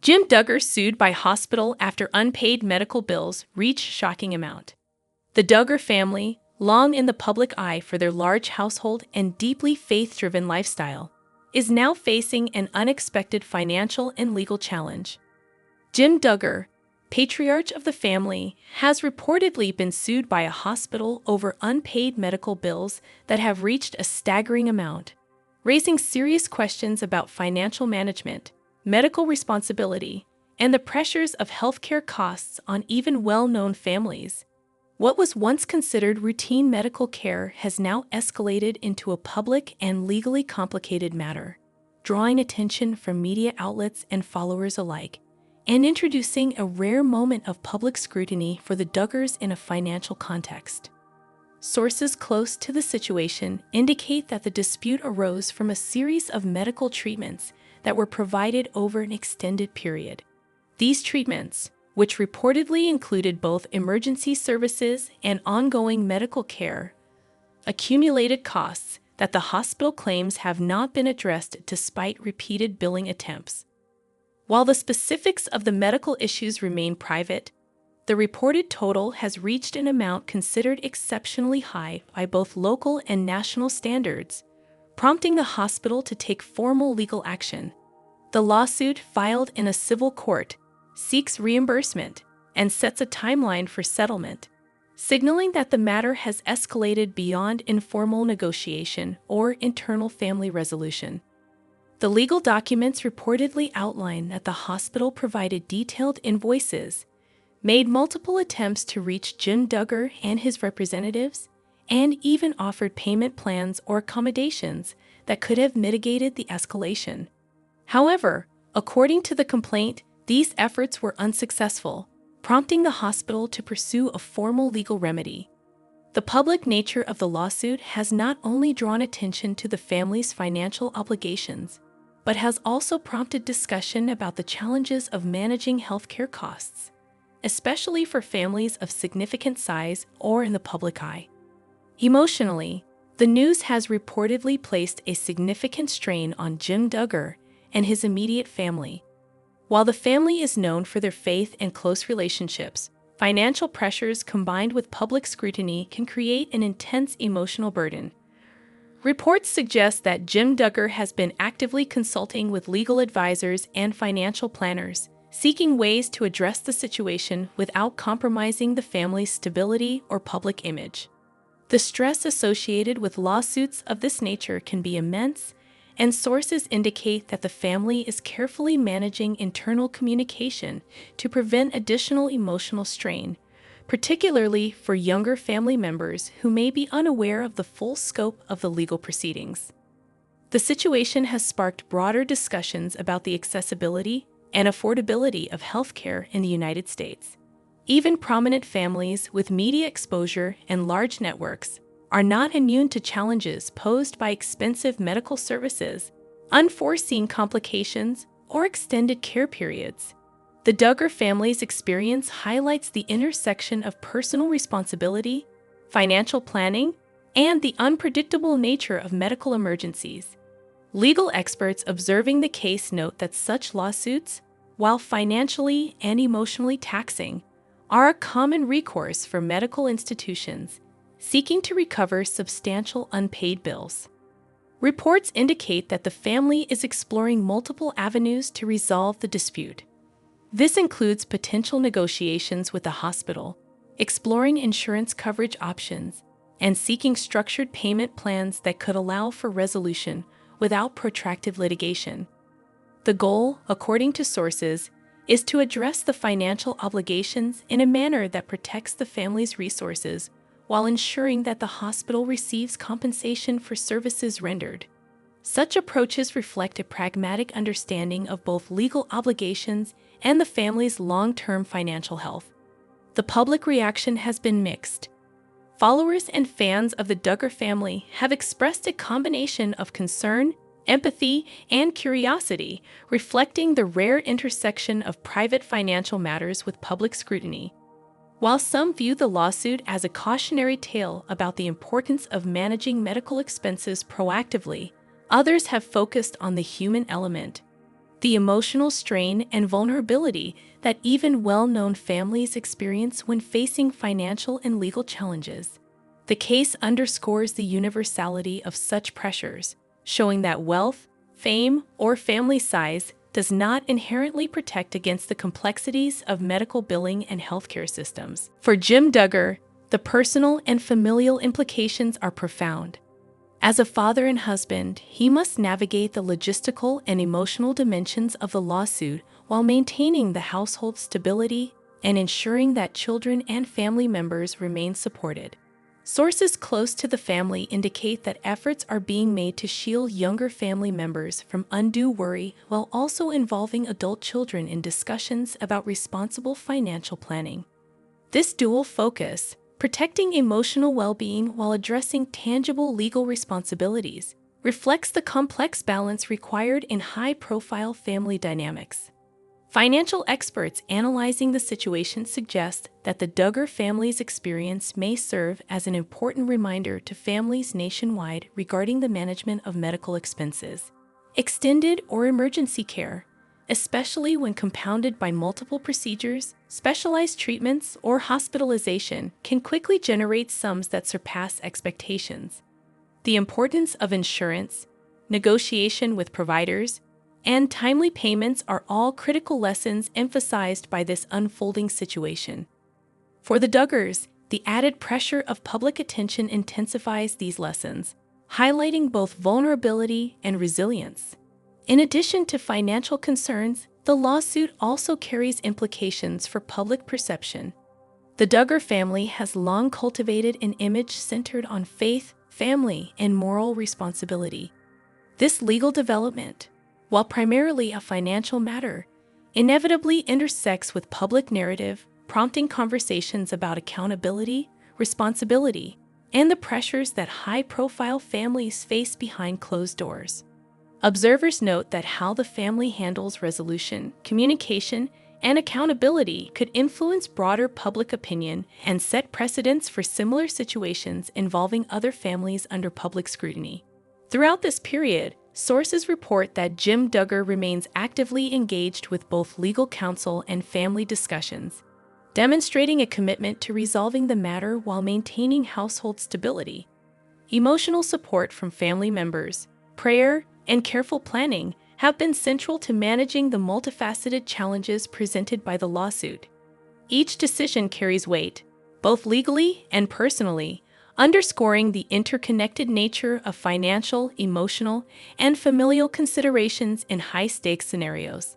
Jim Duggar sued by hospital after unpaid medical bills reach shocking amount. The Duggar family, long in the public eye for their large household and deeply faith-driven lifestyle, is now facing an unexpected financial and legal challenge. Jim Duggar, patriarch of the family, has reportedly been sued by a hospital over unpaid medical bills that have reached a staggering amount, raising serious questions about financial management, medical responsibility, and the pressures of healthcare costs on even well-known families. What was once considered routine medical care has now escalated into a public and legally complicated matter, drawing attention from media outlets and followers alike, and introducing a rare moment of public scrutiny for the Duggars in a financial context. Sources close to the situation indicate that the dispute arose from a series of medical treatments that were provided over an extended period. These treatments, which reportedly included both emergency services and ongoing medical care, accumulated costs that the hospital claims have not been addressed despite repeated billing attempts. While the specifics of the medical issues remain private, the reported total has reached an amount considered exceptionally high by both local and national standards, prompting the hospital to take formal legal action. The lawsuit, filed in a civil court, seeks reimbursement and sets a timeline for settlement, signaling that the matter has escalated beyond informal negotiation or internal family resolution. The legal documents reportedly outline that the hospital provided detailed invoices, made multiple attempts to reach Jim Duggar and his representatives, and even offered payment plans or accommodations that could have mitigated the escalation. However, according to the complaint, these efforts were unsuccessful, prompting the hospital to pursue a formal legal remedy. The public nature of the lawsuit has not only drawn attention to the family's financial obligations, but has also prompted discussion about the challenges of managing healthcare costs, especially for families of significant size or in the public eye. Emotionally, the news has reportedly placed a significant strain on Jim Duggar and his immediate family. While the family is known for their faith and close relationships, financial pressures combined with public scrutiny can create an intense emotional burden. Reports suggest that Jim Duggar has been actively consulting with legal advisors and financial planners, seeking ways to address the situation without compromising the family's stability or public image. The stress associated with lawsuits of this nature can be immense, and sources indicate that the family is carefully managing internal communication to prevent additional emotional strain, particularly for younger family members who may be unaware of the full scope of the legal proceedings. The situation has sparked broader discussions about the accessibility and affordability of healthcare in the United States. Even prominent families with media exposure and large networks are not immune to challenges posed by expensive medical services, unforeseen complications, or extended care periods. The Duggar family's experience highlights the intersection of personal responsibility, financial planning, and the unpredictable nature of medical emergencies. Legal experts observing the case note that such lawsuits, while financially and emotionally taxing, are a common recourse for medical institutions seeking to recover substantial unpaid bills. Reports indicate that the family is exploring multiple avenues to resolve the dispute. This includes potential negotiations with the hospital, exploring insurance coverage options, and seeking structured payment plans that could allow for resolution without protracted litigation. The goal, according to sources, is to address the financial obligations in a manner that protects the family's resources while ensuring that the hospital receives compensation for services rendered. Such approaches reflect a pragmatic understanding of both legal obligations and the family's long-term financial health. The public reaction has been mixed. Followers and fans of the Duggar family have expressed a combination of concern, empathy, and curiosity, reflecting the rare intersection of private financial matters with public scrutiny. While some view the lawsuit as a cautionary tale about the importance of managing medical expenses proactively, others have focused on the human element. the emotional strain and vulnerability that even well-known families experience when facing financial and legal challenges. The case underscores the universality of such pressures, showing that wealth, fame, or family size does not inherently protect against the complexities of medical billing and healthcare systems. For Jim Duggar, the personal and familial implications are profound. As a father and husband, he must navigate the logistical and emotional dimensions of the lawsuit while maintaining the household stability and ensuring that children and family members remain supported. Sources close to the family indicate that efforts are being made to shield younger family members from undue worry while also involving adult children in discussions about responsible financial planning. This dual focus, protecting emotional well-being while addressing tangible legal responsibilities, reflects the complex balance required in high-profile family dynamics. Financial experts analyzing the situation suggest that the Duggar family's experience may serve as an important reminder to families nationwide regarding the management of medical expenses. Extended or emergency care, especially when compounded by multiple procedures, specialized treatments, or hospitalization, can quickly generate sums that surpass expectations. The importance of insurance, negotiation with providers, and timely payments are all critical lessons emphasized by this unfolding situation. For the Duggars, the added pressure of public attention intensifies these lessons, highlighting both vulnerability and resilience. In addition to financial concerns, the lawsuit also carries implications for public perception. The Duggar family has long cultivated an image centered on faith, family, and moral responsibility. This legal development, while primarily a financial matter, inevitably intersects with public narrative, prompting conversations about accountability, responsibility, and the pressures that high-profile families face behind closed doors. Observers note that how the family handles resolution, communication, and accountability could influence broader public opinion and set precedents for similar situations involving other families under public scrutiny. Throughout this period, sources report that Jim Duggar remains actively engaged with both legal counsel and family discussions, demonstrating a commitment to resolving the matter while maintaining household stability. Emotional support from family members, prayer, and careful planning have been central to managing the multifaceted challenges presented by the lawsuit. Each decision carries weight, both legally and personally, underscoring the interconnected nature of financial, emotional, and familial considerations in high-stakes scenarios.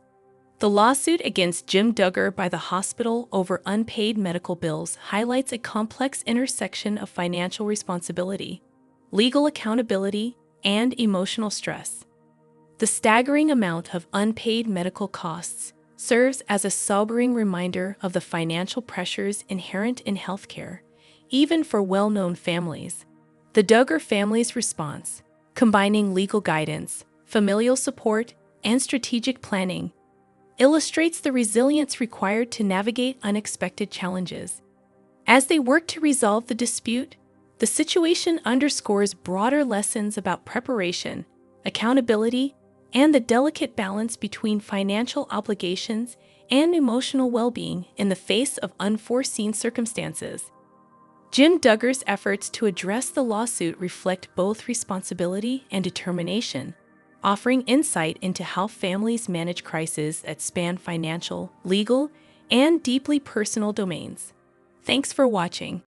The lawsuit against Jim Duggar by the hospital over unpaid medical bills highlights a complex intersection of financial responsibility, legal accountability, and emotional stress. The staggering amount of unpaid medical costs serves as a sobering reminder of the financial pressures inherent in healthcare, even for well-known families. The Duggar family's response, combining legal guidance, familial support, and strategic planning, illustrates the resilience required to navigate unexpected challenges. As they work to resolve the dispute, the situation underscores broader lessons about preparation, accountability, and the delicate balance between financial obligations and emotional well-being in the face of unforeseen circumstances. Jim Duggar's efforts to address the lawsuit reflect both responsibility and determination, offering insight into how families manage crises that span financial, legal, and deeply personal domains. Thanks for watching.